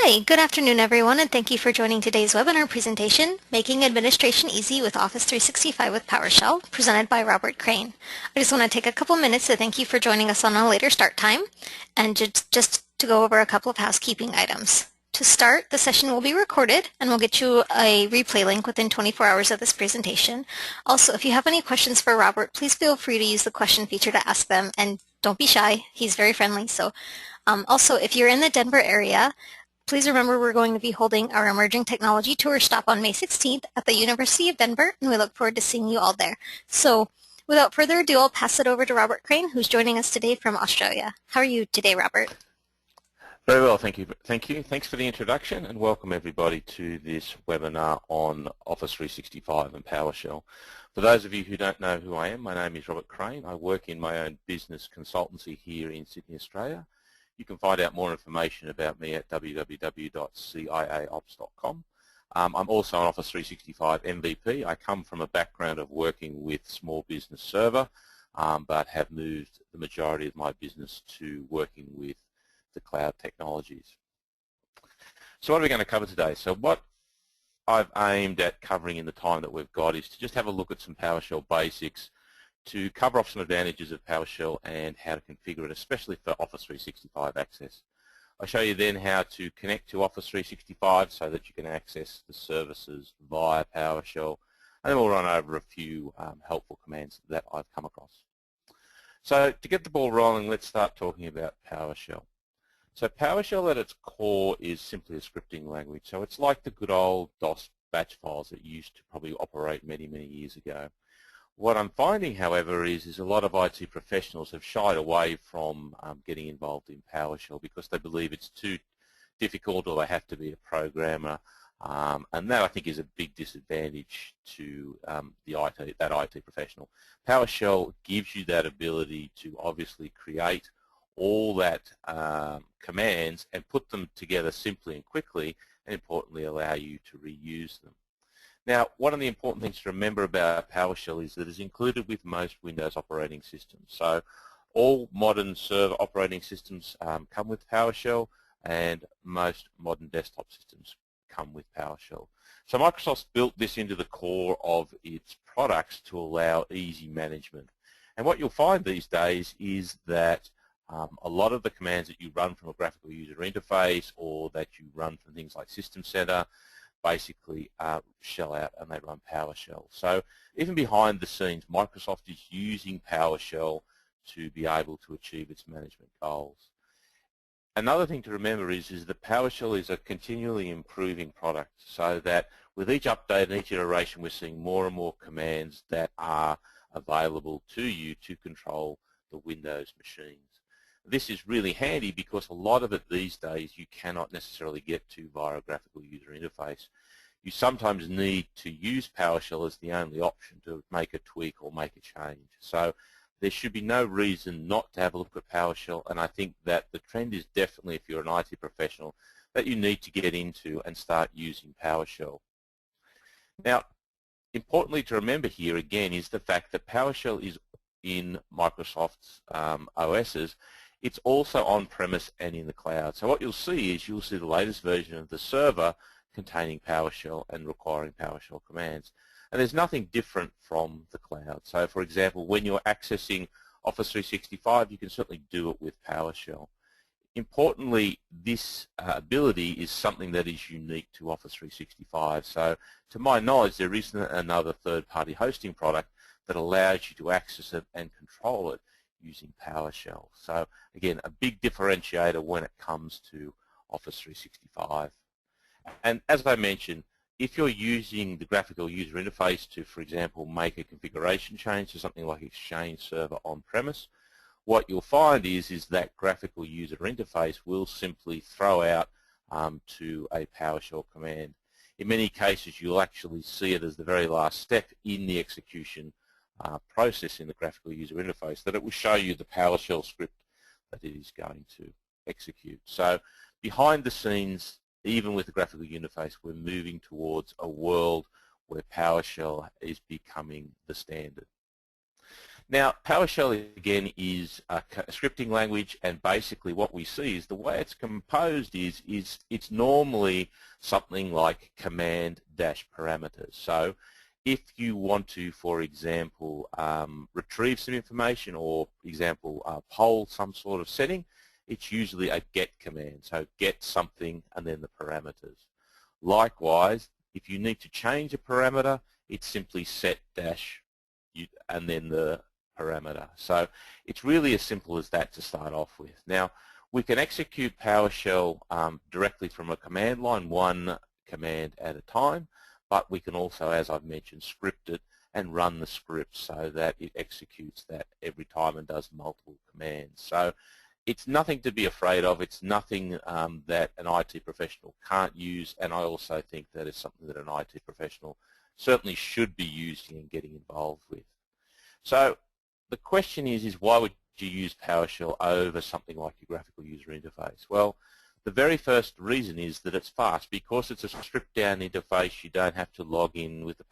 Hi, good afternoon everyone, and thank you for joining today's webinar presentation, Making Administration Easy with Office 365 with PowerShell, presented by Robert Crane. I just want to take a couple minutes to thank you for joining us on a later start time, and just to go over a couple of housekeeping items. To start, the session will be recorded, and we'll get you a replay link within 24 hours of this presentation. Also, if you have any questions for Robert, please feel free to use the question feature to ask them, and don't be shy, he's very friendly. Also, if you're in the Denver area, please remember we're going to be holding our Emerging Technology Tour stop on May 16th at the University of Denver, and we look forward to seeing you all there. So without further ado, I'll pass it over to Robert Crane, who's joining us today from Australia. How are you today, Robert? Very well, thank you. Thanks for the introduction, and welcome everybody to this webinar on Office 365 and PowerShell. For those of you who don't know who I am, my name is Robert Crane. I work in my own business consultancy here in Sydney, Australia. You can find out more information about me at www.ciaops.com. I'm also an Office 365 MVP. I come from a background of working with small business server, but have moved the majority of my business to working with the cloud technologies. So what are we going to cover today? So what I've aimed at covering in the time that we've got is to just have a look at some PowerShell basics, to cover off some advantages of PowerShell and how to configure it, especially for Office 365 access. I'll show you then how to connect to Office 365 so that you can access the services via PowerShell, and then we'll run over a few helpful commands that I've come across. So to get the ball rolling, let's start talking about PowerShell. So PowerShell at its core is simply a scripting language. So it's like the good old DOS batch files that used to probably operate many, many years ago. What I'm finding, however, is a lot of IT professionals have shied away from getting involved in PowerShell because they believe it's too difficult or they have to be a programmer. And that, I think, is a big disadvantage to that IT professional. PowerShell gives you that ability to obviously create all that commands and put them together simply and quickly, and importantly allow you to reuse them. Now, one of the important things to remember about PowerShell is that it's included with most Windows operating systems. So all modern server operating systems come with PowerShell, and most modern desktop systems come with PowerShell. So Microsoft's built this into the core of its products to allow easy management. And what you'll find these days is that a lot of the commands that you run from a graphical user interface or that you run from things like System Center basically shell out and they run PowerShell. So even behind the scenes, Microsoft is using PowerShell to be able to achieve its management goals. Another thing to remember is that PowerShell is a continually improving product, so that with each update and each iteration we're seeing more and more commands that are available to you to control the Windows machines. This is really handy because a lot of it these days you cannot necessarily get to via a graphical user interface. You sometimes need to use PowerShell as the only option to make a tweak or make a change. So there should be no reason not to have a look at PowerShell, and I think that the trend is definitely, if you're an IT professional, that you need to get into and start using PowerShell. Now, importantly to remember here again is the fact that PowerShell is in Microsoft's OSs. It's also on-premise and in the cloud. So what you'll see is you'll see the latest version of the server containing PowerShell and requiring PowerShell commands. And there's nothing different from the cloud. So for example, when you're accessing Office 365, you can certainly do it with PowerShell. Importantly, this ability is something that is unique to Office 365. So to my knowledge, there isn't another third-party hosting product that allows you to access it and control it using PowerShell. So again, a big differentiator when it comes to Office 365. And as I mentioned, if you're using the graphical user interface to, for example, make a configuration change to something like Exchange Server on-premise, what you'll find is that graphical user interface will simply throw out to a PowerShell command. In many cases, you'll actually see it as the very last step in the execution process in the graphical user interface, that it will show you the PowerShell script that it is going to execute. So behind the scenes, even with the graphical interface, we're moving towards a world where PowerShell is becoming the standard. Now, PowerShell again is a scripting language, and basically what we see is the way it's composed is it's normally something like command-parameters. So if you want to, for example, retrieve some information or, for example, poll some sort of setting, it's usually a get command. So get something and then the parameters. Likewise, if you need to change a parameter, it's simply set dash and then the parameter. So it's really as simple as that to start off with. Now, we can execute PowerShell directly from a command line, one command at a time, but we can also, as I've mentioned, script it and run the script so that it executes that every time and does multiple commands. So it's nothing to be afraid of. It's nothing that an IT professional can't use, and I also think that it's something that an IT professional certainly should be using and getting involved with. So the question is why would you use PowerShell over something like your graphical user interface? Well, the very first reason is that it's fast. Because it's a stripped-down interface, you don't have to log in with the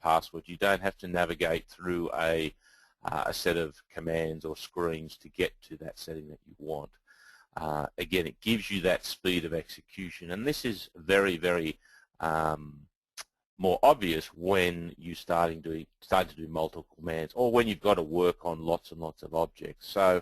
password. You don't have to navigate through a set of commands or screens to get to that setting that you want. Again, it gives you that speed of execution, and this is very, very more obvious when you start to do multiple commands or when you've got to work on lots and lots of objects. So,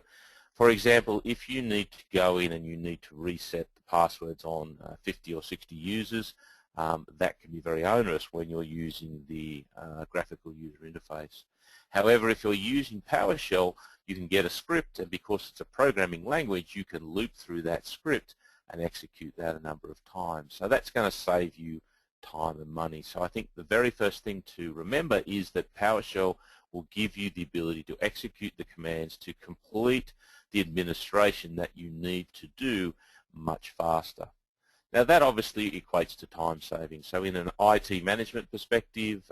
for example, if you need to go in and you need to reset the passwords on 50 or 60 users, that can be very onerous when you're using the graphical user interface. However, if you're using PowerShell, you can get a script, and because it's a programming language, you can loop through that script and execute that a number of times. So that's going to save you time and money. So I think the very first thing to remember is that PowerShell will give you the ability to execute the commands to complete the administration that you need to do much faster. Now that obviously equates to time saving. So in an IT management perspective,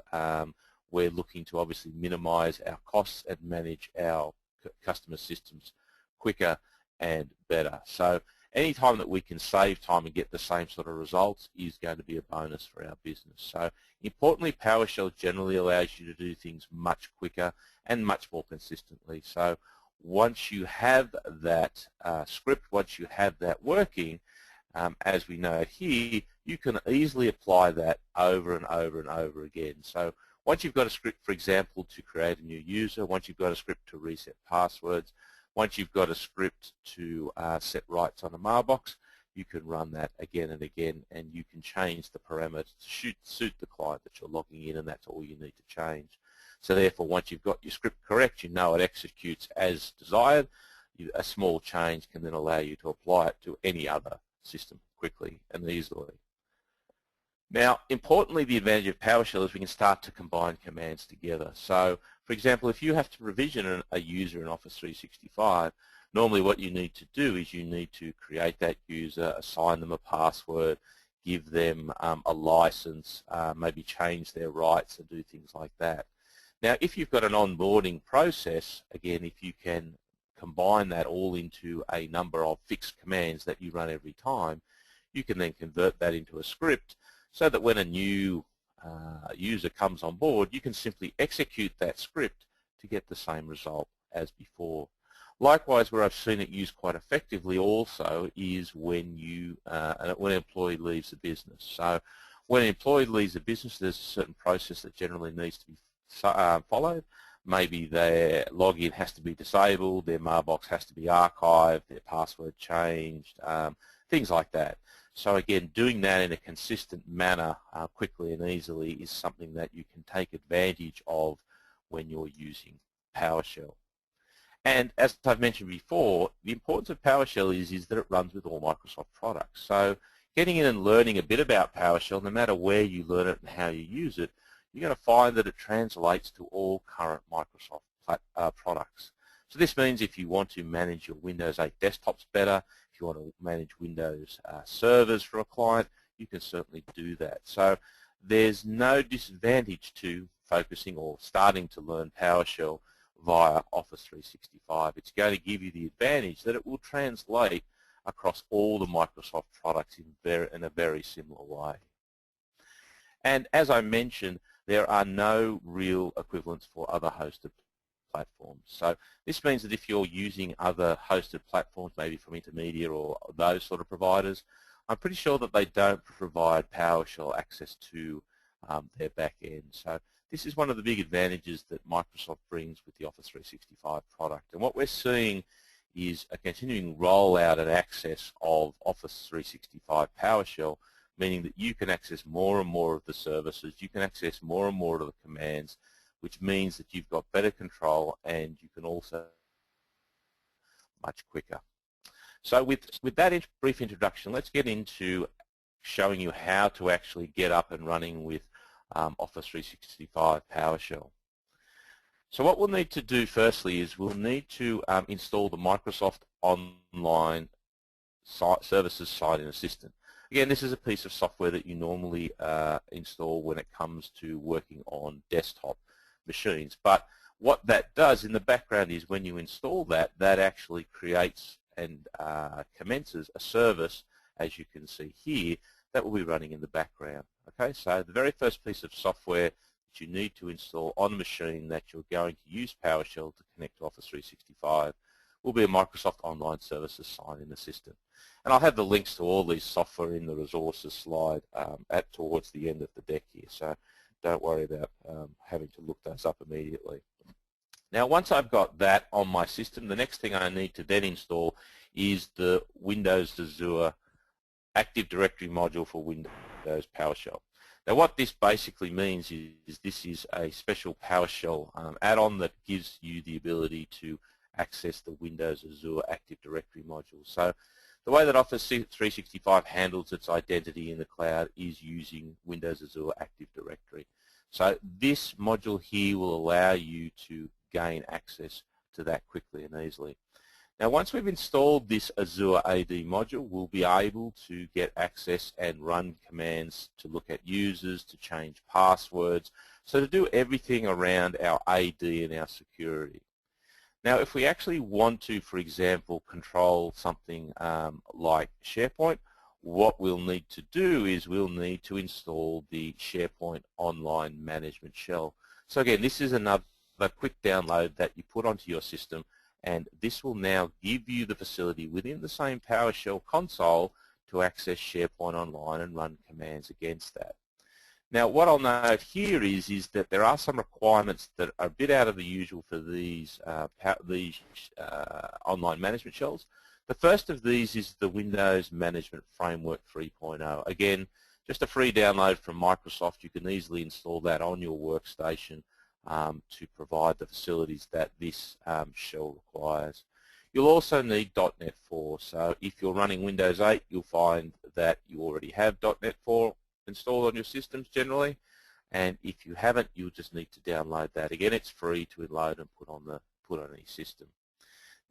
we're looking to obviously minimize our costs and manage our customer systems quicker and better. So any time that we can save time and get the same sort of results is going to be a bonus for our business. So importantly, PowerShell generally allows you to do things much quicker and much more consistently. So once you have that script, once you have that working, as we know here, you can easily apply that over and over and over again. So once you've got a script, for example, to create a new user, once you've got a script to reset passwords, once you've got a script to set rights on a mailbox, you can run that again and again, and you can change the parameters to suit the client that you're logging in, and that's all you need to change. So therefore, once you've got your script correct, you know it executes as desired. A small change can then allow you to apply it to any other system quickly and easily. Now, importantly, the advantage of PowerShell is we can start to combine commands together. So, for example, if you have to provision a user in Office 365, normally what you need to do is you need to create that user, assign them a password, give them a license, maybe change their rights and do things like that. Now, if you've got an onboarding process, again, if you can combine that all into a number of fixed commands that you run every time, you can then convert that into a script so that when a new user comes on board, you can simply execute that script to get the same result as before. Likewise, where I've seen it used quite effectively also is when when an employee leaves the business. So when an employee leaves the business, there's a certain process that generally needs to be followed. Maybe their login has to be disabled, their mailbox has to be archived, their password changed, things like that. So again, doing that in a consistent manner quickly and easily is something that you can take advantage of when you're using PowerShell. And as I've mentioned before, the importance of PowerShell is that it runs with all Microsoft products. So getting in and learning a bit about PowerShell, no matter where you learn it and how you use it, you're going to find that it translates to all current Microsoft products. So this means if you want to manage your Windows 8 desktops better, if you want to manage Windows servers for a client, you can certainly do that. So there's no disadvantage to focusing or starting to learn PowerShell via Office 365. It's going to give you the advantage that it will translate across all the Microsoft products in a very similar way. And as I mentioned, there are no real equivalents for other hosted platforms. So this means that if you're using other hosted platforms, maybe from Intermedia or those sort of providers, I'm pretty sure that they don't provide PowerShell access to their back end. So this is one of the big advantages that Microsoft brings with the Office 365 product. And what we're seeing is a continuing rollout and access of Office 365 PowerShell, meaning that you can access more and more of the services, you can access more and more of the commands, which means that you've got better control and you can also much quicker. So with that brief introduction, let's get into showing you how to actually get up and running with Office 365 PowerShell. So what we'll need to do firstly is we'll need to install the Microsoft Online Services Sign-In Assistant. Again, this is a piece of software that you normally install when it comes to working on desktop machines. But what that does in the background is when you install that, that actually creates and commences a service, as you can see here, that will be running in the background. Okay, so the very first piece of software that you need to install on a machine that you're going to use PowerShell to connect to Office 365 will be a Microsoft Online Services Sign-In Assistant. And I'll have the links to all these software in the resources slide towards the end of the deck here, so don't worry about having to look those up immediately. Now, once I've got that on my system, the next thing I need to then install is the Windows Azure Active Directory module for Windows PowerShell. Now, what this basically means is this is a special PowerShell add-on that gives you the ability to access the Windows Azure Active Directory module. So the way that Office 365 handles its identity in the cloud is using Windows Azure Active Directory. So this module here will allow you to gain access to that quickly and easily. Now, once we've installed this Azure AD module, we'll be able to get access and run commands to look at users, to change passwords, so to do everything around our AD and our security. Now, if we actually want to, for example, control something like SharePoint, what we'll need to do is we'll need to install the SharePoint Online Management Shell. So again, this is another quick download that you put onto your system, and this will now give you the facility within the same PowerShell console to access SharePoint Online and run commands against that. Now, what I'll note here is that there are some requirements that are a bit out of the usual for these online management shells. The first of these is the Windows Management Framework 3.0. Again, just a free download from Microsoft. You can easily install that on your workstation to provide the facilities that this shell requires. You'll also need .NET 4. So if you're running Windows 8, you'll find that you already have .NET 4 installed on your systems generally, and if you haven't, you'll just need to download that. Again, it's free to load and put on any system.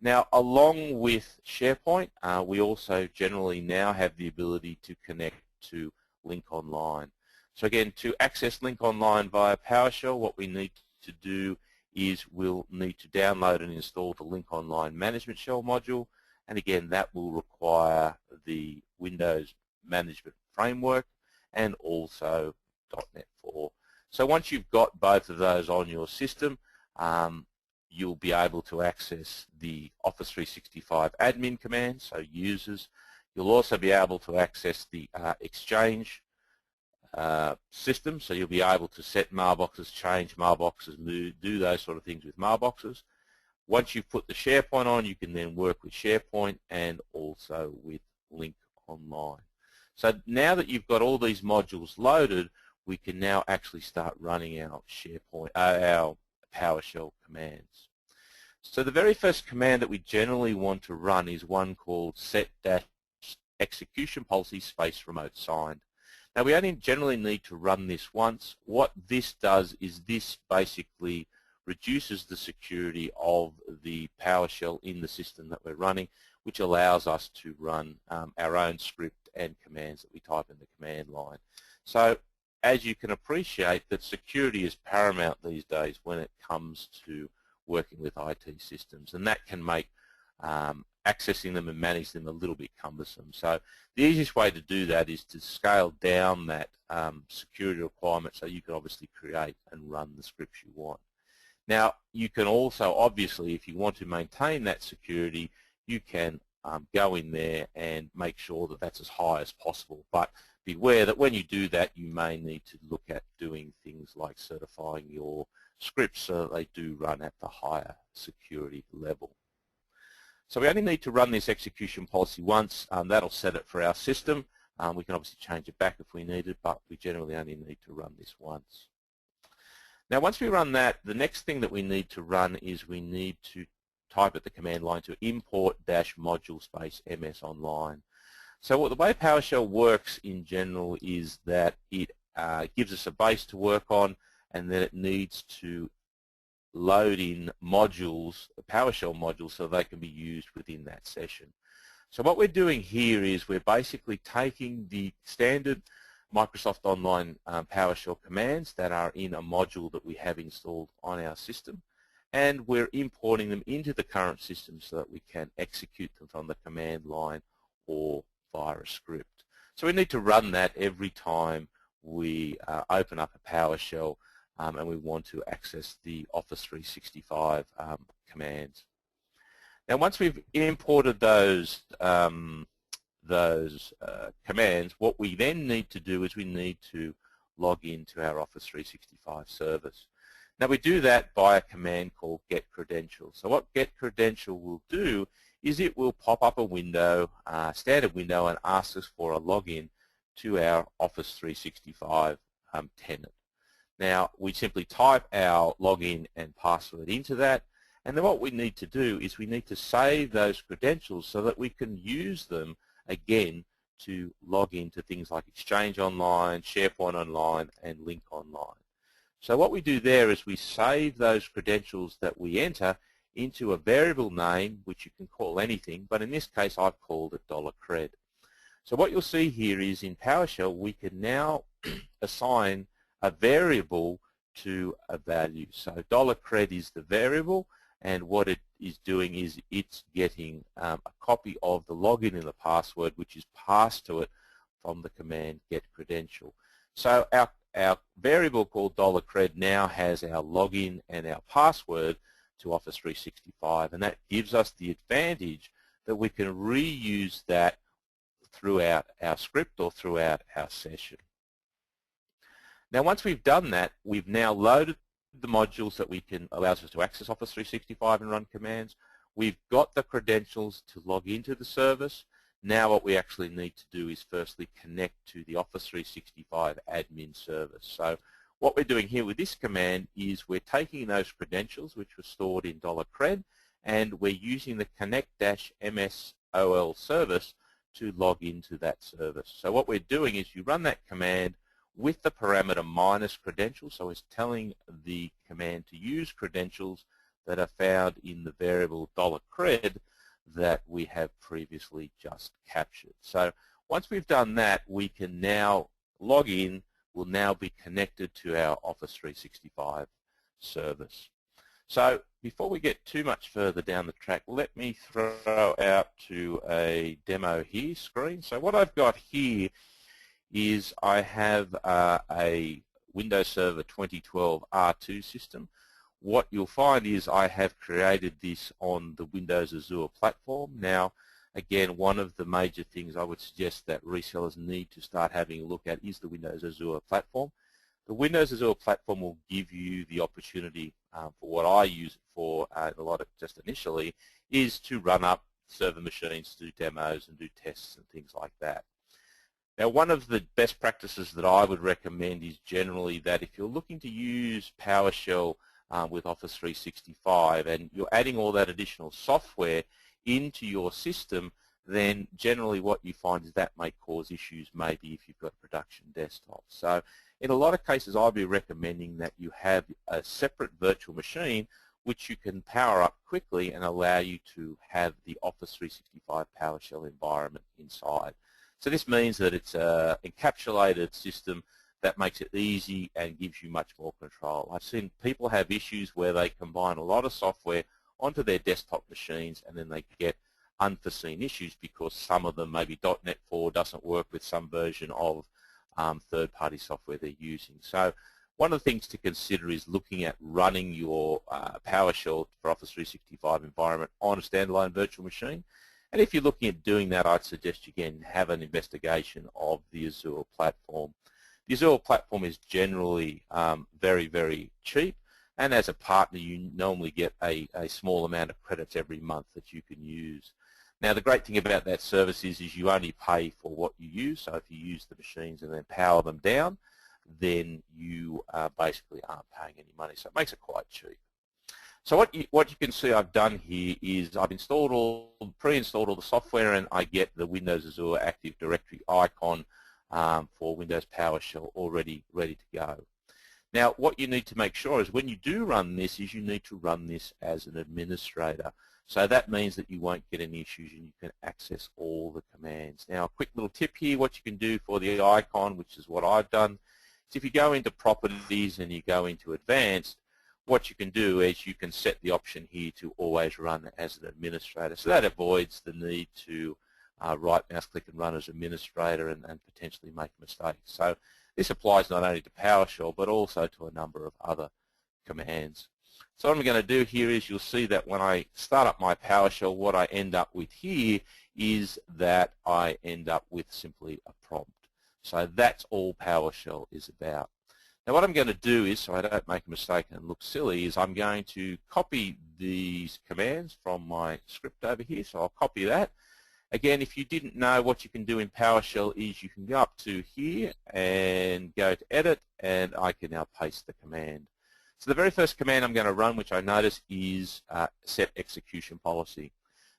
Now, along with SharePoint, we also generally now have the ability to connect to Link Online. So again, to access Link Online via PowerShell, what we need to do is we'll need to download and install the Link Online Management Shell module, and again, that will require the Windows Management Framework and also .NET 4. So once you've got both of those on your system, you'll be able to access the Office 365 admin commands, so users. You'll also be able to access the Exchange system, so you'll be able to set mailboxes, change mailboxes, do those sort of things with mailboxes. Once you've put the SharePoint on, you can then work with SharePoint and also with Link Online. So now that you've got all these modules loaded, we can now actually start running our our PowerShell commands. So the very first command that we generally want to run is one called set-execution policy space remote signed. Now, we only generally need to run this once. What this does is this basically reduces the security of the PowerShell in the system that we're running, which allows us to run our own script and commands that we type in the command line. So as you can appreciate, that security is paramount these days when it comes to working with IT systems, and that can make accessing them and managing them a little bit cumbersome. So the easiest way to do that is to scale down that security requirement so you can obviously create and run the scripts you want. Now, you can also, obviously, if you want to maintain that security, you can go in there and make sure that that's as high as possible. But beware that when you do that, you may need to look at doing things like certifying your scripts so that they do run at the higher security level. So we only need to run this execution policy once. That'll set it for our system. We can obviously change it back if we need it, but we generally only need to run this once. Now, once we run that, the next thing that we need to run is we need to type at the command line to import -module space ms online. So the way PowerShell works in general is that it gives us a base to work on, and then it needs to load in modules, PowerShell modules, so they can be used within that session. So what we're doing here is we're basically taking the standard Microsoft Online PowerShell commands that are in a module that we have installed on our system, and we're importing them into the current system so that we can execute them from the command line or via a script. So we need to run that every time we open up a PowerShell and we want to access the Office 365 commands. Now, once we've imported those commands, what we then need to do is we need to log into our Office 365 service. Now, we do that by a command called get credentials. So what get credential will do is it will pop up a window, standard window, and ask us for a login to our Office 365 tenant. Now, we simply type our login and password into that, and then what we need to do is we need to save those credentials so that we can use them again to log into things like Exchange Online, SharePoint Online, and Link Online. So what we do there is we save those credentials that we enter into a variable name, which you can call anything, but in this case I've called it $cred. So what you'll see here is in PowerShell we can now assign a variable to a value. So $cred is the variable, and what it is doing is it's getting a copy of the login and the password, which is passed to it from the command get credential. So our variable called $cred now has our login and our password to Office 365, and that gives us the advantage that we can reuse that throughout our script or throughout our session. Now, once we've done that, we've now loaded the modules that we can allows us to access Office 365 and run commands. We've got the credentials to log into the service. Now what we actually need to do is firstly connect to the Office 365 admin service. So what we're doing here with this command is we're taking those credentials which were stored in $cred, and we're using the connect-msol service to log into that service. So what we're doing is you run that command with the parameter -credentials, so it's telling the command to use credentials that are found in the variable $cred that we have previously just captured. So once we've done that, we can now log in, will now be connected to our Office 365 service. So before we get too much further down the track, let me throw out to a demo here screen. So what I've got here is I have a Windows Server 2012 R2 system. What you'll find is I have created this on the Windows Azure platform. Now, again, one of the major things I would suggest that resellers need to start having a look at is the Windows Azure platform. The Windows Azure platform will give you the opportunity for what I use it for a lot of just initially is to run up server machines, do demos and do tests and things like that. Now, one of the best practices that I would recommend is generally that if you're looking to use PowerShell with Office 365 and you're adding all that additional software into your system, then generally what you find is that may cause issues maybe if you've got a production desktop. So in a lot of cases I'd be recommending that you have a separate virtual machine which you can power up quickly and allow you to have the Office 365 PowerShell environment inside. So this means that it's an encapsulated system that makes it easy and gives you much more control. I've seen people have issues where they combine a lot of software onto their desktop machines and then they get unforeseen issues because some of them, maybe .NET 4 doesn't work with some version of third-party software they're using. So One of the things to consider is looking at running your PowerShell for Office 365 environment on a standalone virtual machine. And if you're looking at doing that, I'd suggest you again have an investigation of the Azure platform. The Azure platform is generally very, very cheap, and as a partner you normally get a small amount of credits every month that you can use. Now the great thing about that service is you only pay for what you use, so if you use the machines and then power them down, then you basically aren't paying any money, so it makes it quite cheap. So what you can see I've done here is I've pre-installed all the software, and I get the Windows Azure Active Directory icon for Windows PowerShell already ready to go. Now what you need to make sure is when you do run this is you need to run this as an administrator. So that means that you won't get any issues and you can access all the commands. Now a quick little tip here, what you can do for the icon, which is what I've done, is if you go into Properties and you go into Advanced, what you can do is you can set the option here to always run as an administrator. So that avoids the need to right mouse click and run as administrator and potentially make mistakes. So this applies not only to PowerShell but also to a number of other commands. So what I'm going to do here is you'll see that when I start up my PowerShell, what I end up with here is that I end up with simply a prompt. So that's all PowerShell is about. Now what I'm going to do is, so I don't make a mistake and look silly, is I'm going to copy these commands from my script over here. So I'll copy that. Again, if you didn't know, what you can do in PowerShell is you can go up to here and go to Edit, and I can now paste the command. So the very first command I'm going to run, which I notice, is set execution policy.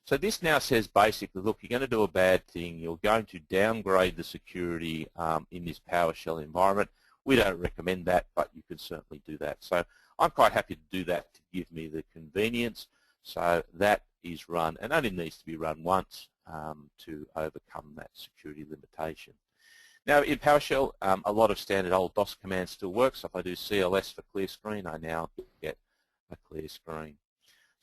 So this now says basically, look, you're going to do a bad thing. You're going to downgrade the security in this PowerShell environment. We don't recommend that, but you can certainly do that. So I'm quite happy to do that to give me the convenience. So that is run, and only needs to be run once to overcome that security limitation. Now in PowerShell, a lot of standard old DOS commands still work. So if I do CLS for clear screen, I now get a clear screen.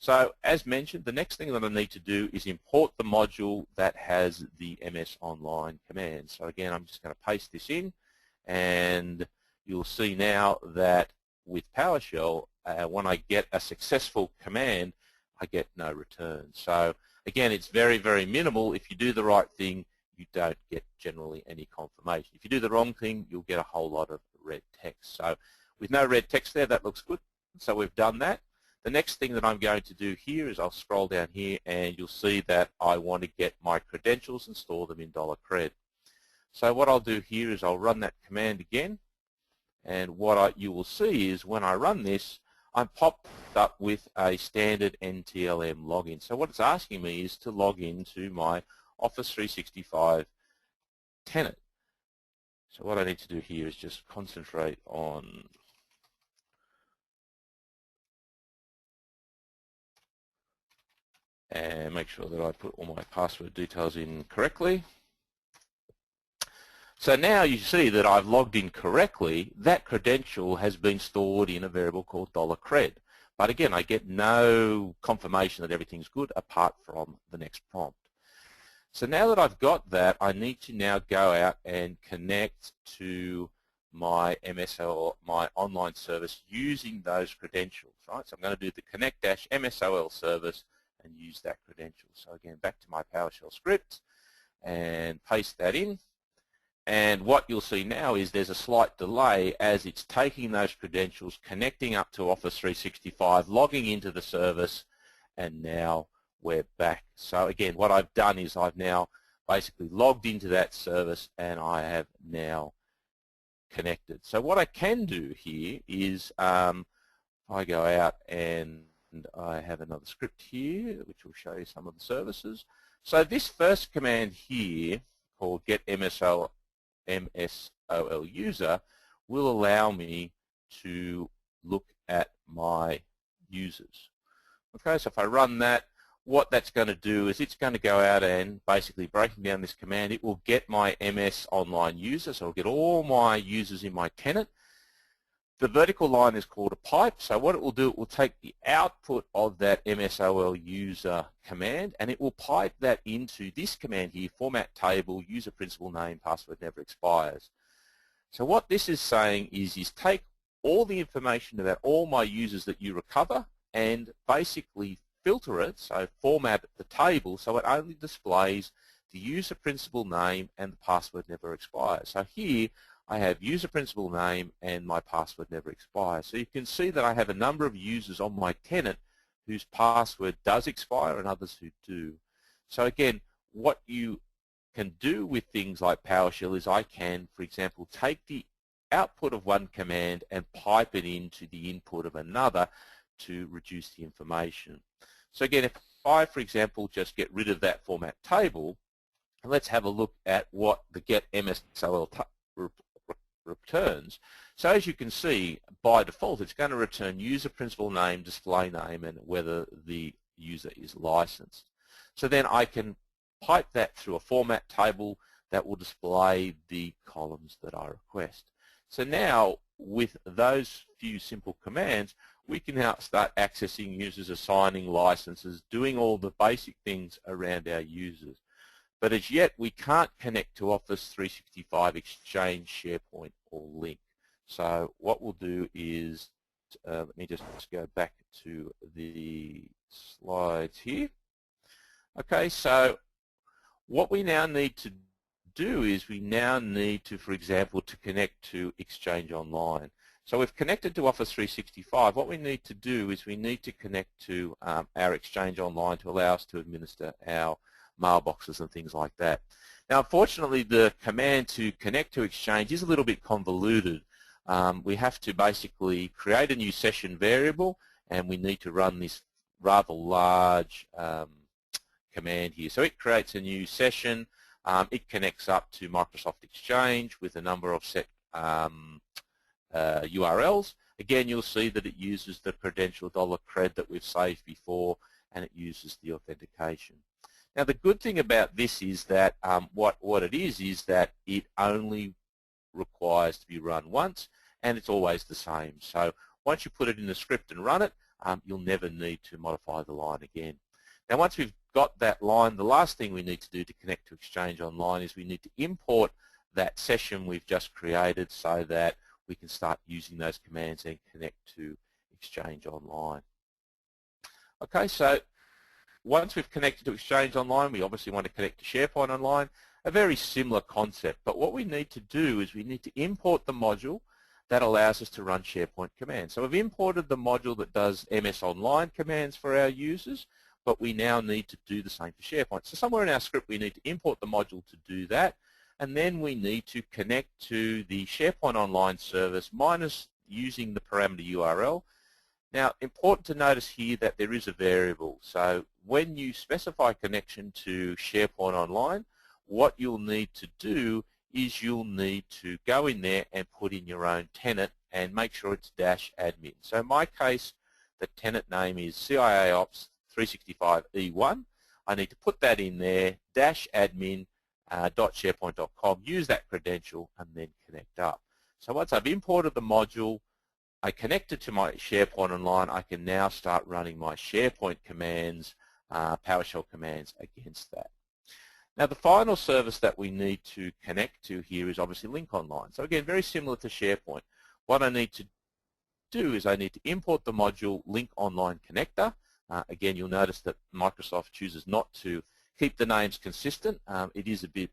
So as mentioned, the next thing that I need to do is import the module that has the MS Online command. So again, I'm just going to paste this in, and you'll see now that with PowerShell, when I get a successful command, I get no return. So again, it's very, very minimal. If you do the right thing, you don't get generally any confirmation. If you do the wrong thing, you'll get a whole lot of red text. So with no red text there, that looks good. So we've done that. The next thing that I'm going to do here is I'll scroll down here, and you'll see that I want to get my credentials and store them in $cred. So what I'll do here is I'll run that command again, and what you will see is when I run this, I'm popped up with a standard NTLM login. So what it's asking me is to log into my Office 365 tenant. So what I need to do here is just concentrate on and make sure that I put all my password details in correctly. So now you see that I've logged in correctly. That credential has been stored in a variable called $cred. But again, I get no confirmation that everything's good apart from the next prompt. So now that I've got that, I need to now go out and connect to my MSO, my online service, using those credentials, right? So I'm going to do the connect-MSOL service and use that credential. So again, back to my PowerShell script and paste that in. And what you'll see now is there's a slight delay as it's taking those credentials, connecting up to Office 365, logging into the service, and now we're back. So again, what I've done is I've now basically logged into that service, and I have now connected. So what I can do here is if I go out and I have another script here which will show you some of the services. So this first command here called get MSOL user will allow me to look at my users. Okay, so if I run that, what that's going to do is it's going to go out and basically breaking down this command, it will get my MS Online user, so it'll get all my users in my tenant. The vertical line is called a pipe, so what it will do, it will take the output of that MSOL user command and it will pipe that into this command here, format table, user principal name, password never expires. So what this is saying is take all the information about all my users that you recover and basically filter it, so format the table so it only displays the user principal name and the password never expires. So here I have user principal name and my password never expires. So you can see that I have a number of users on my tenant whose password does expire and others who do. So again, what you can do with things like PowerShell is I can, for example, take the output of one command and pipe it into the input of another to reduce the information. So again, if I, for example, just get rid of that format table, let's have a look at what the get MSOL returns. So as you can see, by default, it's going to return user principal name, display name, and whether the user is licensed. So then I can pipe that through a format table that will display the columns that I request. So now, with those few simple commands, we can now start accessing users, assigning licenses, doing all the basic things around our users. But as yet, we can't connect to Office 365 Exchange, SharePoint, or Link. So what we'll do is, let me just go back to the slides here. Okay, so what we now need to do is we now need to, for example, to connect to Exchange Online. So we've connected to Office 365. What we need to do is we need to connect to our Exchange Online to allow us to administer our mailboxes and things like that. Now, unfortunately, the command to connect to Exchange is a little bit convoluted. We have to basically create a new session variable, and we need to run this rather large command here. So it creates a new session. It connects up to Microsoft Exchange with a number of set URLs. Again, you'll see that it uses the credential $cred that we've saved before, and it uses the authentication. Now, the good thing about this is that what it is that it only requires to be run once, and it's always the same. So once you put it in the script and run it, you'll never need to modify the line again. Now, once we've got that line, the last thing we need to do to connect to Exchange Online is we need to import that session we've just created so that we can start using those commands and connect to Exchange Online. Okay, so once we've connected to Exchange Online, we obviously want to connect to SharePoint Online, a very similar concept. But what we need to do is we need to import the module that allows us to run SharePoint commands. So we've imported the module that does MS Online commands for our users, but we now need to do the same for SharePoint. So somewhere in our script we need to import the module to do that, and then we need to connect to the SharePoint Online service minus using the parameter URL. Now, important to notice here that there is a variable. So when you specify connection to SharePoint Online, what you'll need to do is you'll need to go in there and put in your own tenant and make sure it's -admin. So in my case, the tenant name is CIAOps 365E1. I need to put that in there, -admin.sharepoint.com, use that credential, and then connect up. So once I've imported the module, I connect it to my SharePoint Online, I can now start running my SharePoint commands, PowerShell commands against that. Now, the final service that we need to connect to here is obviously Link Online. So again, very similar to SharePoint. What I need to do is I need to import the module Link Online Connector. Again, you'll notice that Microsoft chooses not to keep the names consistent. It is a bit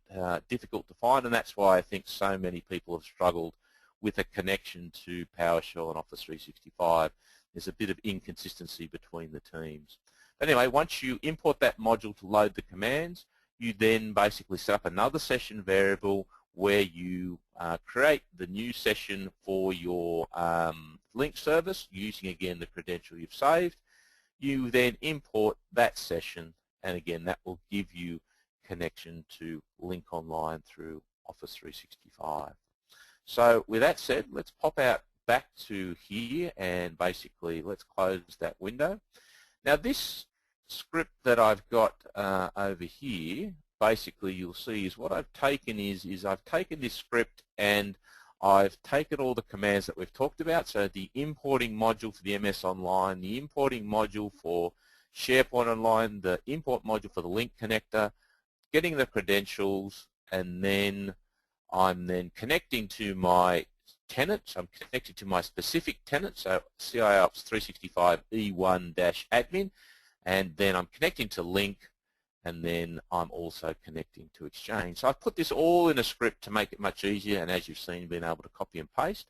difficult to find, and that's why I think so many people have struggled with a connection to PowerShell and Office 365. There's a bit of inconsistency between the teams. Anyway, once you import that module to load the commands, you then basically set up another session variable where you create the new session for your link service using, again, the credential you've saved. You then import that session, and again, that will give you connection to Link Online through Office 365. So with that said, let's pop out back to here and basically let's close that window. Now, this script that I've got over here, basically you'll see is what I've taken is I've taken this script and I've taken all the commands that we've talked about, so the importing module for the MS Online, the importing module for SharePoint Online, the import module for the link connector, getting the credentials, and then I'm then connecting to my tenant, so I'm connected to my specific tenant, so CIOps 365 E1-admin, and then I'm connecting to link, and then I'm also connecting to Exchange. So I've put this all in a script to make it much easier, and as you've seen, being able to copy and paste.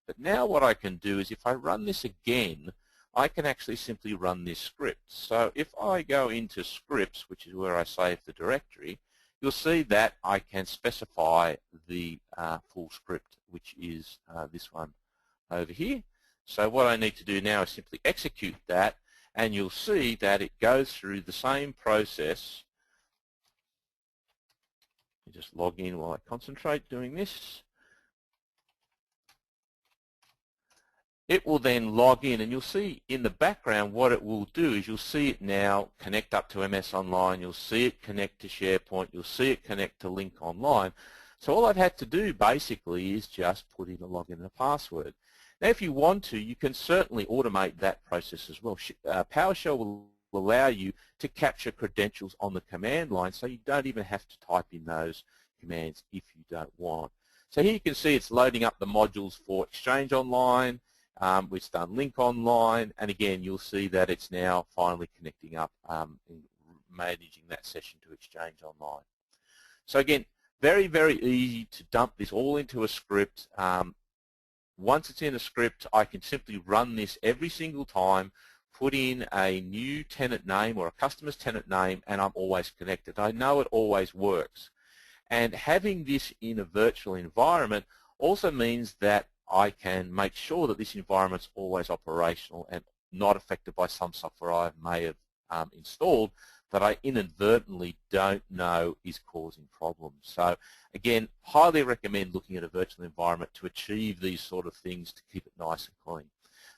But now what I can do is if I run this again, I can actually simply run this script. So if I go into scripts, which is where I save the directory, you'll see that I can specify the full script, which is this one over here. So what I need to do now is simply execute that, and you'll see that it goes through the same process. Let me just log in while I concentrate doing this. It will then log in, and you'll see in the background what it will do is you'll see it now connect up to MS Online, you'll see it connect to SharePoint, you'll see it connect to Link Online. So all I've had to do basically is just put in a login and a password. Now if you want to, you can certainly automate that process as well. PowerShell will allow you to capture credentials on the command line, so you don't even have to type in those commands if you don't want. So here you can see it's loading up the modules for Exchange Online. We've done Link Online, and again you'll see that it's now finally connecting up and managing that session to Exchange Online. So again, very, very easy to dump this all into a script. Once it's in a script, I can simply run this every single time, put in a new tenant name or a customer's tenant name, and I'm always connected. I know it always works. And having this in a virtual environment also means that I can make sure that this environment's always operational and not affected by some software I may have installed that I inadvertently don't know is causing problems. So again, highly recommend looking at a virtual environment to achieve these sort of things to keep it nice and clean.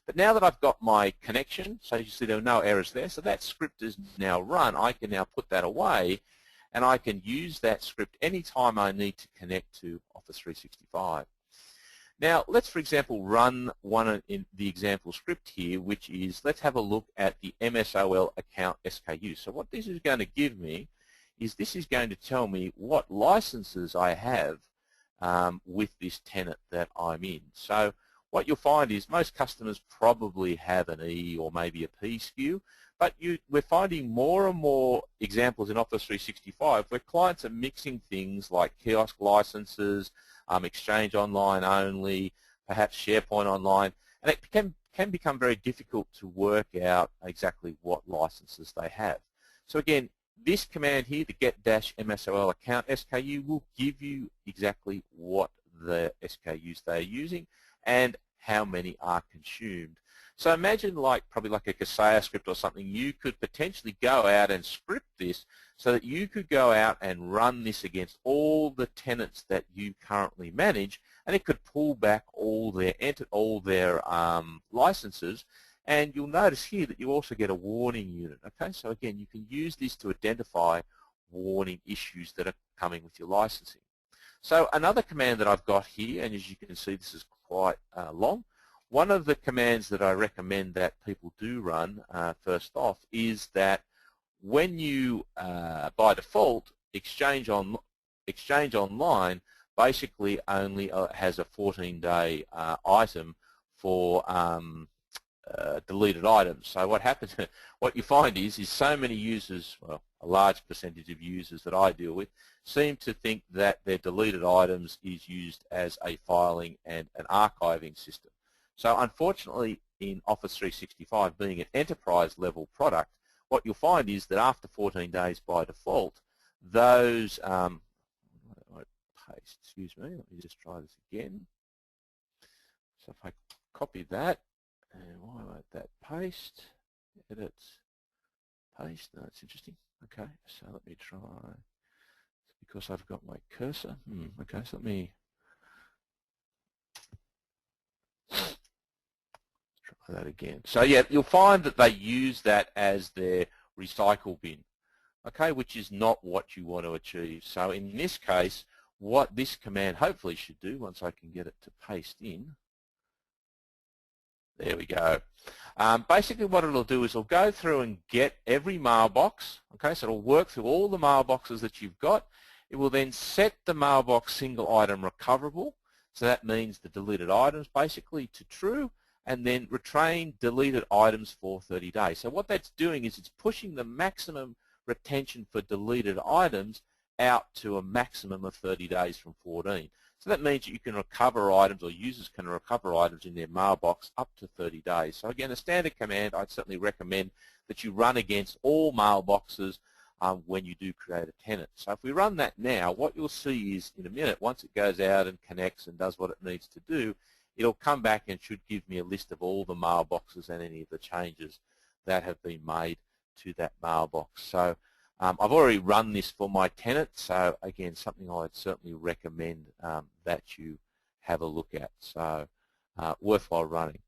But now that I've got my connection, so you see there are no errors there, so that script is now run, I can now put that away and I can use that script anytime I need to connect to Office 365. Now, let's, for example, run one in the example script here, which is, let's have a look at the MSOL account SKU. So what this is going to give me is this is going to tell me what licenses I have with this tenant that I'm in. So what you'll find is most customers probably have an E or maybe a P SKU, but we're finding more and more examples in Office 365 where clients are mixing things like kiosk licenses, Exchange Online only, perhaps SharePoint Online, and it can become very difficult to work out exactly what licenses they have. So again, this command here, the get-msol account SKU, will give you exactly what the SKUs they're using and how many are consumed. So imagine probably like a Kaseya script or something, you could potentially go out and script this so that you could go out and run this against all the tenants that you currently manage, and it could pull back all their licenses. And you'll notice here that you also get a warning unit. Okay, so again, you can use this to identify warning issues that are coming with your licensing. So another command that I've got here, and as you can see, this is quite long. One of the commands that I recommend that people do run first off is that when you, by default, Exchange Online basically only has a 14-day item for deleted items. So what happens, what you find is so many users, well, a large percentage of users that I deal with, seem to think that their deleted items is used as a filing and an archiving system. So unfortunately, in Office 365, being an enterprise level product, what you'll find is that after 14 days by default, those, excuse me, let me just try this again. So if I copy that, and why won't that paste? Edit, paste, no, that's interesting. Okay, so let me try, because I've got my cursor. Okay, so let me try that again. So yeah, you'll find that they use that as their recycle bin, okay, which is not what you want to achieve. So in this case, what this command hopefully should do, once I can get it to paste in, there we go. Basically what it'll do is it'll go through and get every mailbox, okay, so it'll work through all the mailboxes that you've got. It will then set the mailbox single item recoverable. So that means the deleted items basically to true, and then retain deleted items for 30 days. So what that's doing is it's pushing the maximum retention for deleted items out to a maximum of 30 days from 14. So that means that you can recover items, or users can recover items in their mailbox up to 30 days. So again, a standard command I'd certainly recommend that you run against all mailboxes when you do create a tenant. So if we run that now, what you'll see is in a minute, once it goes out and connects and does what it needs to do, it'll come back and should give me a list of all the mailboxes and any of the changes that have been made to that mailbox. So I've already run this for my tenant, so again, something I'd certainly recommend that you have a look at. So worthwhile running.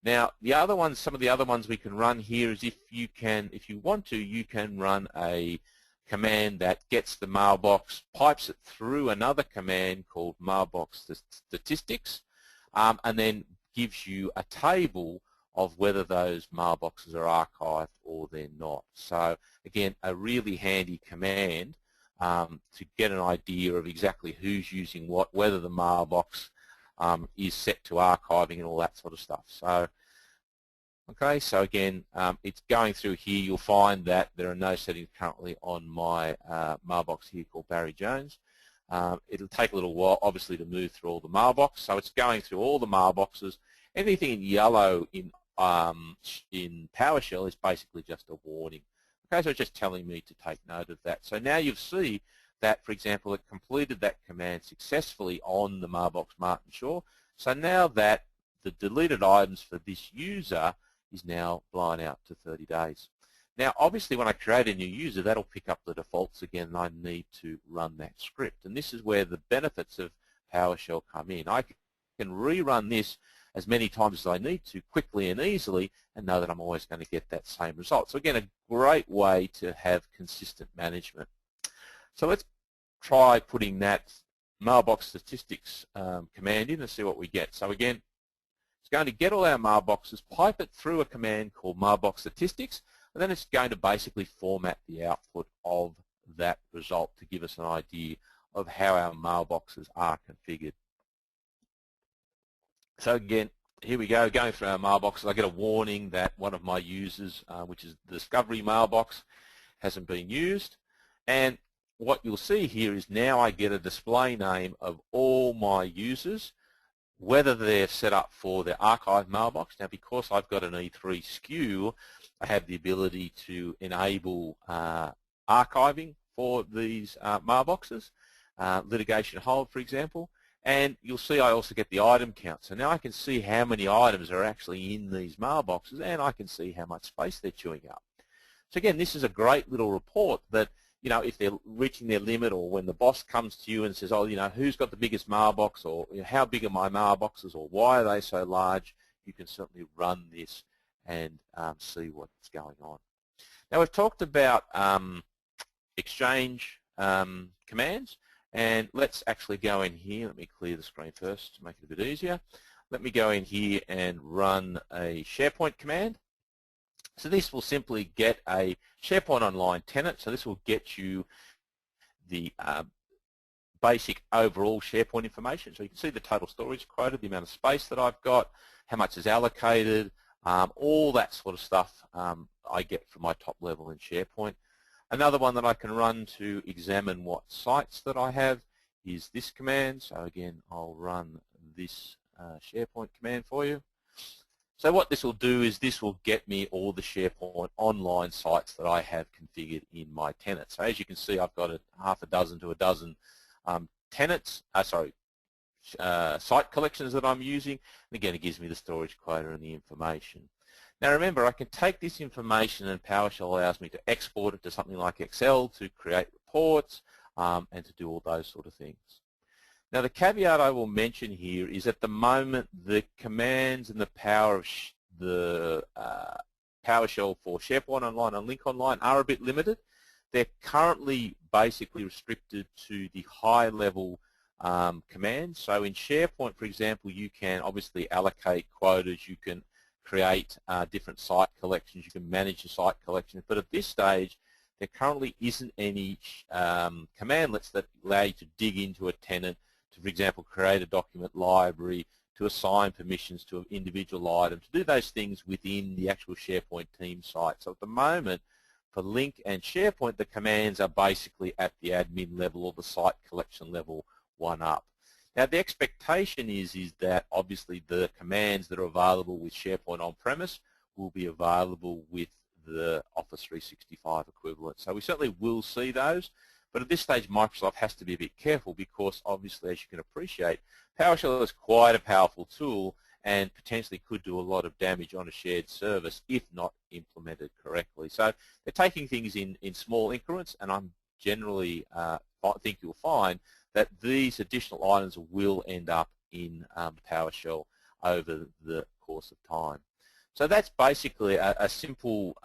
Now, the other ones, some of the other ones we can run here is if you want to, you can run a command that gets the mailbox, pipes it through another command called Mailbox Statistics, and then gives you a table of whether those mailboxes are archived or they're not. So again, a really handy command to get an idea of exactly who's using what, whether the mailbox is set to archiving and all that sort of stuff. So, okay, so again, it's going through here. You'll find that there are no settings currently on my mailbox here called Barry Jones. It'll take a little while, obviously, to move through all the mailbox. So it's going through all the mailboxes. Anything in yellow in PowerShell is basically just a warning. Okay, so it's just telling me to take note of that. So now you see that, for example, it completed that command successfully on the mailbox Martin Shaw. So now that the deleted items for this user is now blown out to 30 days. Now, obviously, when I create a new user, that'll pick up the defaults again, and I need to run that script. And this is where the benefits of PowerShell come in. I can rerun this as many times as I need to, quickly and easily, and know that I'm always going to get that same result. So again, a great way to have consistent management. So let's try putting that Mailbox Statistics command in and see what we get. So again, it's going to get all our mailboxes, pipe it through a command called Mailbox Statistics, and then it's going to basically format the output of that result to give us an idea of how our mailboxes are configured. So again, here we go, going through our mailboxes. I get a warning that one of my users, which is the Discovery mailbox, hasn't been used. And what you'll see here is now I get a display name of all my users, whether they're set up for their archive mailbox. Now, because I've got an E3 SKU, I have the ability to enable archiving for these mailboxes, litigation hold, for example. And you'll see I also get the item count. So now I can see how many items are actually in these mailboxes, and I can see how much space they're chewing up. So again, this is a great little report that, you know, if they're reaching their limit, or when the boss comes to you and says, oh, you know, who's got the biggest mailbox, or you know, how big are my mailboxes, or why are they so large, you can certainly run this and see what's going on. Now, we've talked about Exchange commands. And let's actually go in here. Let me clear the screen first to make it a bit easier. Let me go in here and run a SharePoint command. So this will simply get a SharePoint Online tenant. So this will get you the basic overall SharePoint information. So you can see the total storage quota, the amount of space that I've got, how much is allocated, all that sort of stuff I get from my top level in SharePoint. Another one that I can run to examine what sites that I have is this command. So again, I'll run this SharePoint command for you. So what this will do is this will get me all the SharePoint Online sites that I have configured in my tenant. So as you can see, I've got half a dozen to a dozen tenants, site collections that I'm using. And again, it gives me the storage quota and the information. Now remember, I can take this information, and PowerShell allows me to export it to something like Excel to create reports and to do all those sort of things. Now the caveat I will mention here is at the moment the commands and the power of the PowerShell for SharePoint Online and Link Online are a bit limited. They're currently basically restricted to the high-level commands. So in SharePoint, for example, you can obviously allocate quotas, you can create different site collections, you can manage your site collections, but at this stage there currently isn't any commandlets that allow you to dig into a tenant to, for example, create a document library, to assign permissions to an individual item, to do those things within the actual SharePoint team site. So at the moment, for Link and SharePoint, the commands are basically at the admin level or the site collection level, one up. Now the expectation is that obviously the commands that are available with SharePoint on-premise will be available with the Office 365 equivalent. So we certainly will see those, but at this stage Microsoft has to be a bit careful because obviously, as you can appreciate, PowerShell is quite a powerful tool and potentially could do a lot of damage on a shared service if not implemented correctly. So they're taking things in small increments, and I'm generally think you'll find that these additional items will end up in PowerShell over the course of time. So that's basically a simple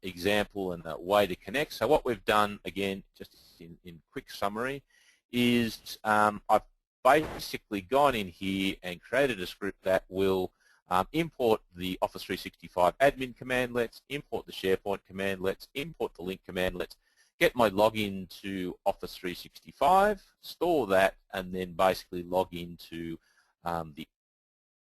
example and a way to connect. So what we've done, again, just in quick summary, is I've basically gone in here and created a script that will import the Office 365 admin commandlets, import the SharePoint commandlets, import the Link commandlets, get my login to Office 365, store that, and then basically log into the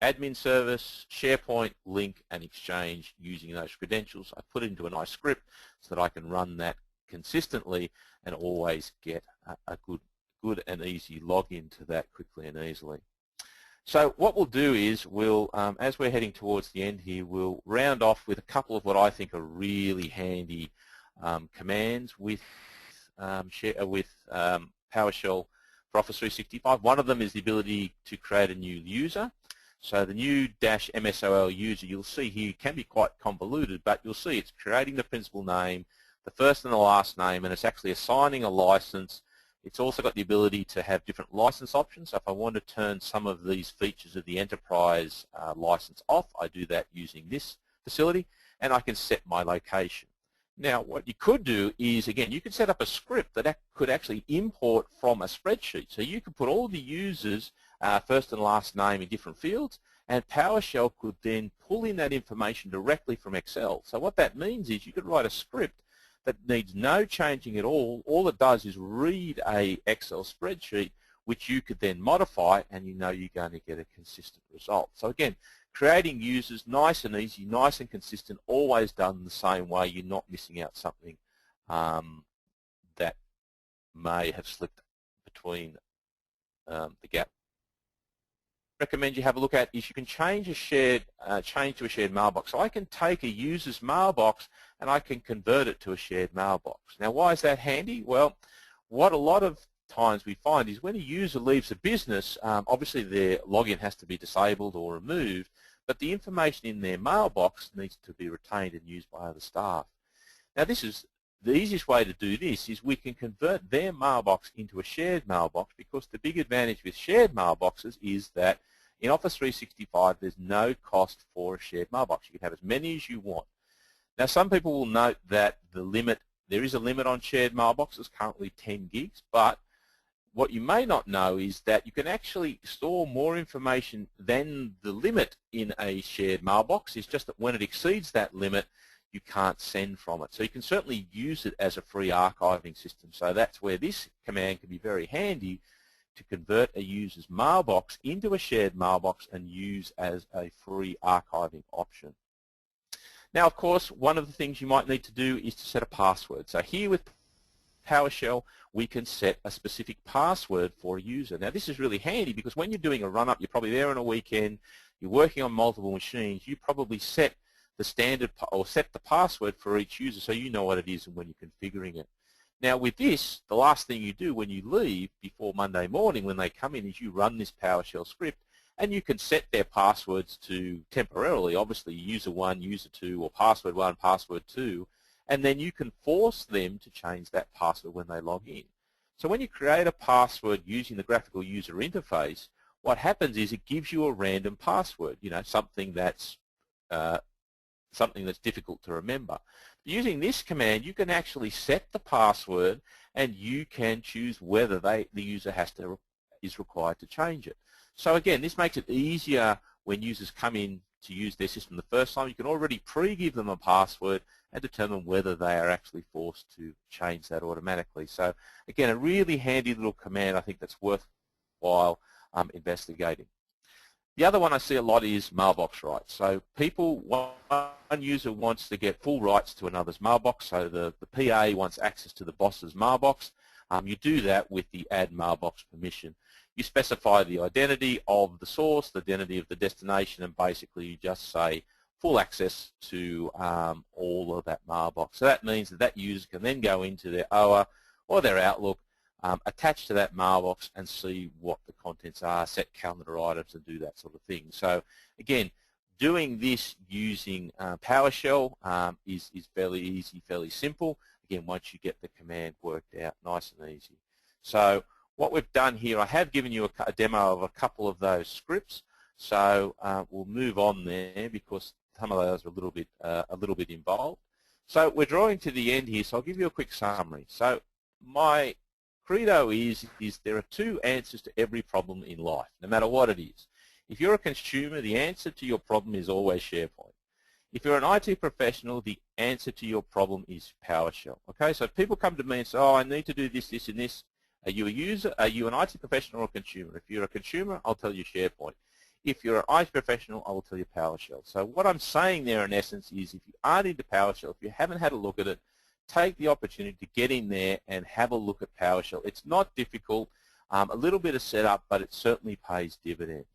admin service, SharePoint, Link, and Exchange using those credentials. I put it into a nice script so that I can run that consistently and always get a good and easy login to that quickly and easily. So what we'll do is we'll, as we're heading towards the end here, we'll round off with a couple of what I think are really handy commands with PowerShell for Office 365. One of them is the ability to create a new user. So the new -MSOL user, you'll see here, can be quite convoluted, but you'll see it's creating the principal name, the first and the last name, and it's actually assigning a license. It's also got the ability to have different license options. So if I want to turn some of these features of the enterprise license off, I do that using this facility, and I can set my location. Now, what you could do is, again, you could set up a script that could actually import from a spreadsheet. So you could put all the users' first and last name in different fields, and PowerShell could then pull in that information directly from Excel. So what that means is you could write a script that needs no changing at all. All it does is read a Excel spreadsheet, which you could then modify, and you know you're going to get a consistent result. So again, creating users, nice and easy, nice and consistent, always done the same way. You're not missing out something that may have slipped between the gap. Recommend you have a look at is you can change a shared change to a shared mailbox. So I can take a user's mailbox and I can convert it to a shared mailbox. Now, why is that handy? Well, what a lot of times we find is when a user leaves a business, obviously their login has to be disabled or removed, but the information in their mailbox needs to be retained and used by other staff. Now, this is the easiest way to do this is we can convert their mailbox into a shared mailbox, because the big advantage with shared mailboxes is that in Office 365 there's no cost for a shared mailbox. You can have as many as you want. Now, some people will note that there is a limit on shared mailboxes, currently 10 gigs, but what you may not know is that you can actually store more information than the limit in a shared mailbox. It's just that when it exceeds that limit, you can't send from it. So you can certainly use it as a free archiving system. So that's where this command can be very handy to convert a user's mailbox into a shared mailbox and use as a free archiving option. Now, of course, one of the things you might need to do is to set a password. So here with PowerShell, we can set a specific password for a user. Now, this is really handy because when you're doing a run-up, you're probably there on a weekend, you're working on multiple machines, you probably set the standard or set the password for each user so you know what it is and when you're configuring it. Now, with this, the last thing you do when you leave before Monday morning when they come in is you run this PowerShell script, and you can set their passwords to temporarily, obviously user 1, user 2, or password 1, password 2, and then you can force them to change that password when they log in. So when you create a password using the graphical user interface, what happens is it gives you a random password, something that's difficult to remember. Using this command, you can actually set the password, and you can choose whether the user is required to change it. So again, this makes it easier when users come in to use their system the first time. You can already pre-give them a password and determine whether they are actually forced to change that automatically. So again, a really handy little command I think that's worthwhile investigating. The other one I see a lot is mailbox rights. So one user wants to get full rights to another's mailbox, so the PA wants access to the boss's mailbox. You do that with the add mailbox permission. You specify the identity of the source, the identity of the destination, and basically you just say full access to all of that mailbox. So that means that user can then go into their OA or their Outlook, attach to that mailbox and see what the contents are, set calendar items and do that sort of thing. So again, doing this using PowerShell is fairly easy, fairly simple. Again, once you get the command worked out nice and easy. So what we've done here, I have given you a demo of a couple of those scripts. So we'll move on there because some of those are a little bit involved. So we're drawing to the end here, so I'll give you a quick summary. So my credo is there are two answers to every problem in life, no matter what it is. If you're a consumer, the answer to your problem is always SharePoint. If you're an IT professional, the answer to your problem is PowerShell. Okay, so people come to me and say, oh, I need to do this, this, and this. Are you a user? Are you an IT professional or a consumer? If you're a consumer, I'll tell you SharePoint. If you're an IT professional, I will tell you PowerShell. So what I'm saying there in essence is if you aren't into PowerShell, if you haven't had a look at it, take the opportunity to get in there and have a look at PowerShell. It's not difficult, a little bit of setup, but it certainly pays dividends.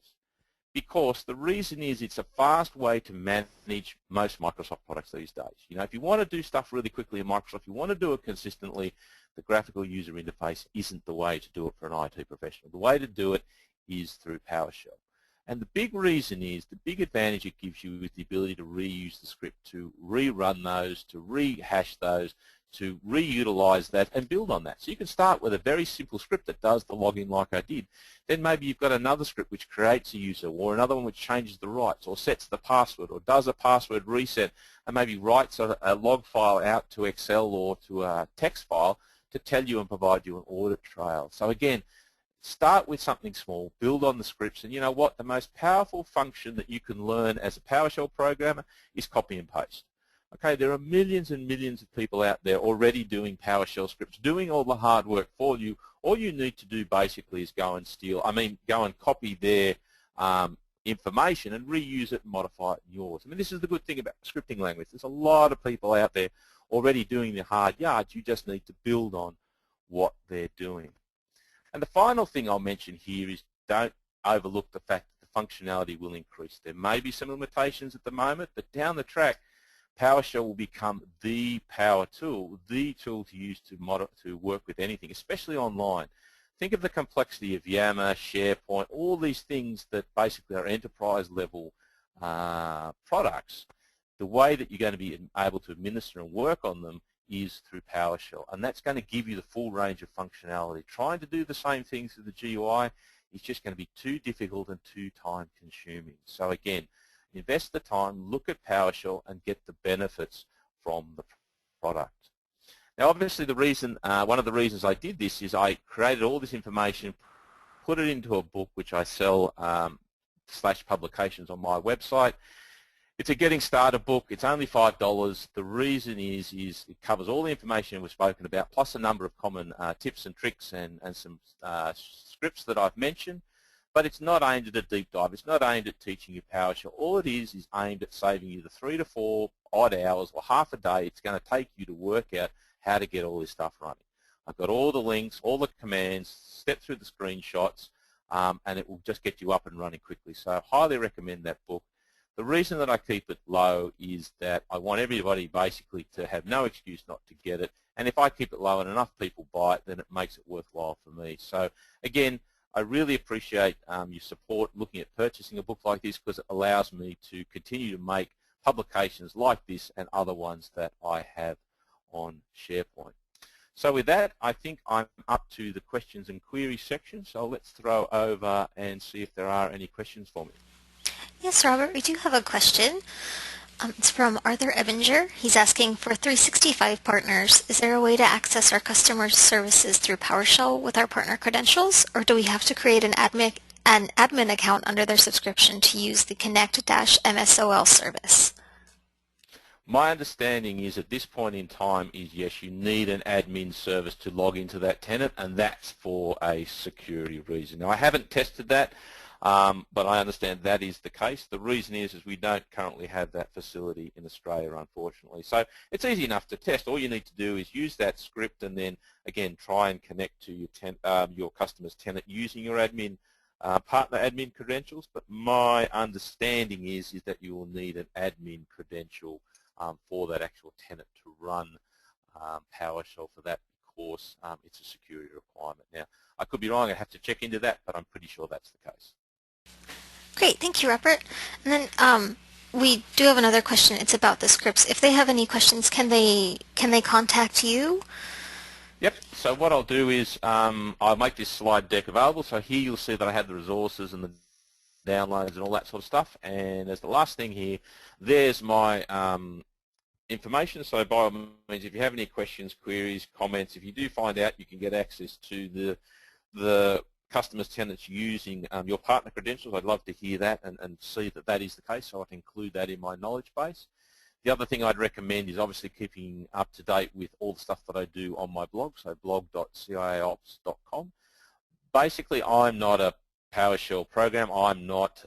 Because the reason is it's a fast way to manage most Microsoft products these days. You know, if you want to do stuff really quickly in Microsoft, you want to do it consistently, the graphical user interface isn't the way to do it for an IT professional. The way to do it is through PowerShell. And the big reason is, the big advantage it gives you is the ability to reuse the script, to rerun those, to rehash those, to reutilize that and build on that. So you can start with a very simple script that does the login like I did. Then maybe you've got another script which creates a user, or another one which changes the rights, or sets the password, or does a password reset, and maybe writes a log file out to Excel or to a text file to tell you and provide you an audit trail. So again, start with something small, build on the scripts, and you know what? The most powerful function that you can learn as a PowerShell programmer is copy and paste. Okay, there are millions and millions of people out there already doing PowerShell scripts, doing all the hard work for you. All you need to do basically is go and copy their information and reuse it and modify it in yours. I mean, this is the good thing about scripting language. There's a lot of people out there already doing the hard yards. You just need to build on what they're doing. And the final thing I'll mention here is don't overlook the fact that the functionality will increase. There may be some limitations at the moment, but down the track, PowerShell will become the power tool, the tool to use to work with anything, especially online. Think of the complexity of Yammer, SharePoint, all these things that basically are enterprise-level products. The way that you're going to be able to administer and work on them is through PowerShell, and that's going to give you the full range of functionality. Trying to do the same things through the GUI is just going to be too difficult and too time-consuming. So again, invest the time, look at PowerShell, and get the benefits from the product. Now, obviously, the reason, one of the reasons I did this is I created all this information, put it into a book which I sell / publications on my website. It's a getting started book. It's only $5. The reason is it covers all the information we've spoken about, plus a number of common tips and tricks and some scripts that I've mentioned. But it's not aimed at a deep dive. It's not aimed at teaching you PowerShell. All it is aimed at saving you the 3 to 4 odd hours or half a day it's going to take you to work out how to get all this stuff running. I've got all the links, all the commands, step through the screenshots, and it will just get you up and running quickly. So I highly recommend that book. The reason that I keep it low is that I want everybody basically to have no excuse not to get it. And if I keep it low and enough people buy it, then it makes it worthwhile for me. So again, I really appreciate your support looking at purchasing a book like this, because it allows me to continue to make publications like this and other ones that I have on SharePoint. So with that, I think I'm up to the questions and queries section. So let's throw over and see if there are any questions for me. Yes, Robert, we do have a question. It's from Arthur Ebinger. He's asking, for 365 partners, is there a way to access our customer services through PowerShell with our partner credentials, or do we have to create an admin account under their subscription to use the Connect-MSOL service? My understanding is at this point in time is yes, you need an admin service to log into that tenant, and that's for a security reason. Now I haven't tested that, but I understand that is the case. The reason is we don't currently have that facility in Australia, unfortunately. So it's easy enough to test. All you need to do is use that script and then again try and connect to your customer's tenant using your admin partner admin credentials. But my understanding is that you will need an admin credential for that actual tenant to run PowerShell for that, because it's a security requirement. Now, I could be wrong, I have to check into that, but I'm pretty sure that's the case. Great, thank you, Robert. And then we do have another question. It's about the scripts. If they have any questions, can they contact you? Yep, so what I'll do is I'll make this slide deck available. So here you'll see that I have the resources and the downloads and all that sort of stuff. And as the last thing here, there's my information. So by all means, if you have any questions, queries, comments, if you do find out you can get access to the customer's tenants using your partner credentials, I'd love to hear that and see that that is the case, so I can include that in my knowledge base. The other thing I'd recommend is obviously keeping up to date with all the stuff that I do on my blog, so blog.ciaops.com. Basically, I'm not a PowerShell program. I'm not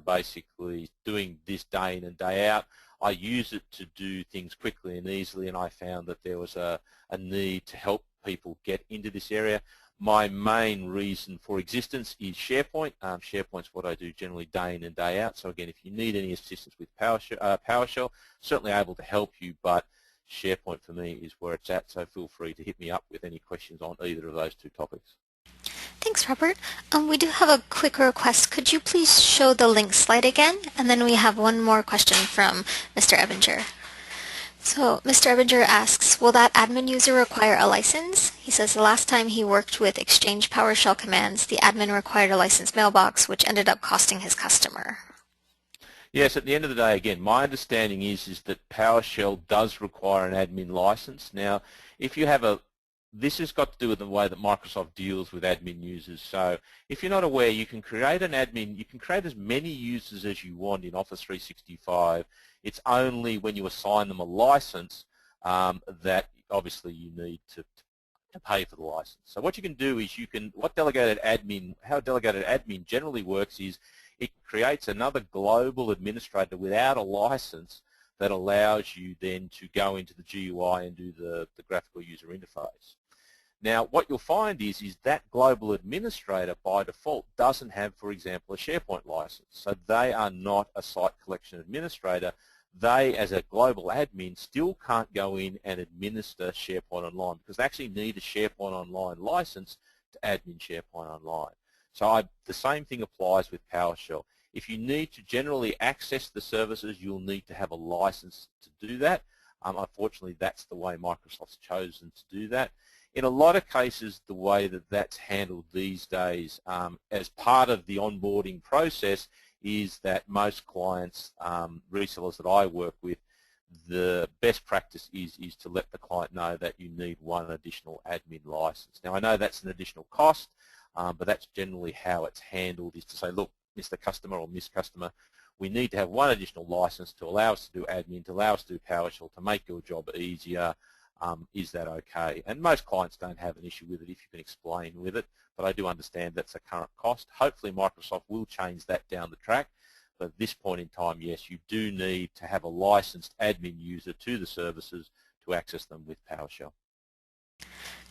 basically doing this day in and day out. I use it to do things quickly and easily, and I found that there was a need to help people get into this area. My main reason for existence is SharePoint. SharePoint's what I do generally day in and day out. So again, if you need any assistance with PowerShell, certainly able to help you, but SharePoint for me is where it's at, so feel free to hit me up with any questions on either of those two topics. Thanks, Robert. We do have a quick request. Could you please show the link slide again? And then we have one more question from Mr. Ebinger. So Mr. Ebinger asks, will that admin user require a license? He says the last time he worked with Exchange PowerShell commands, the admin required a licensed mailbox, which ended up costing his customer. Yes, at the end of the day, again, my understanding is that PowerShell does require an admin license. Now, if you have this has got to do with the way that Microsoft deals with admin users. So if you're not aware, you can create an admin, you can create as many users as you want in Office 365. It's only when you assign them a license that obviously you need to pay for the license. So what you can do is how delegated admin generally works is it creates another global administrator without a license that allows you then to go into the GUI and do the graphical user interface. Now, what you'll find is that global administrator by default doesn't have, for example, a SharePoint license. So they are not a site collection administrator. They, as a global admin, still can't go in and administer SharePoint Online because they actually need a SharePoint Online license to admin SharePoint Online. So the same thing applies with PowerShell. If you need to generally access the services, you'll need to have a license to do that. Unfortunately, that's the way Microsoft's chosen to do that. In a lot of cases, the way that that's handled these days as part of the onboarding process is that most clients, resellers that I work with, the best practice is to let the client know that you need one additional admin license. Now, I know that's an additional cost, but that's generally how it's handled, is to say, look, Mr. Customer or Miss Customer, we need to have one additional license to allow us to do admin, to allow us to do PowerShell, to make your job easier. Is that okay? And most clients don't have an issue with it if you can explain with it, but I do understand that's a current cost. Hopefully Microsoft will change that down the track, but at this point in time, yes, you do need to have a licensed admin user to the services to access them with PowerShell.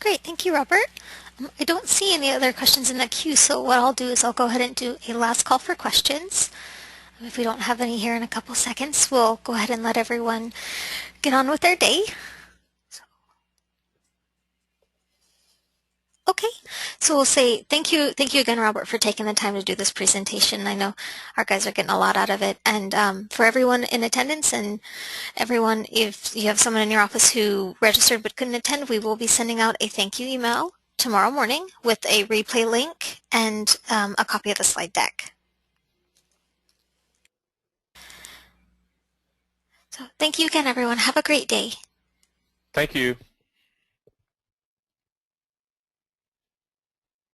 Great, thank you, Robert. I don't see any other questions in the queue, so what I'll do is I'll go ahead and do a last call for questions. If we don't have any here in a couple seconds, we'll go ahead and let everyone get on with their day. Okay, so we'll say thank you again, Robert, for taking the time to do this presentation. I know our guys are getting a lot out of it. And for everyone in attendance and everyone, if you have someone in your office who registered but couldn't attend, we will be sending out a thank you email tomorrow morning with a replay link and a copy of the slide deck. So thank you again, everyone. Have a great day. Thank you.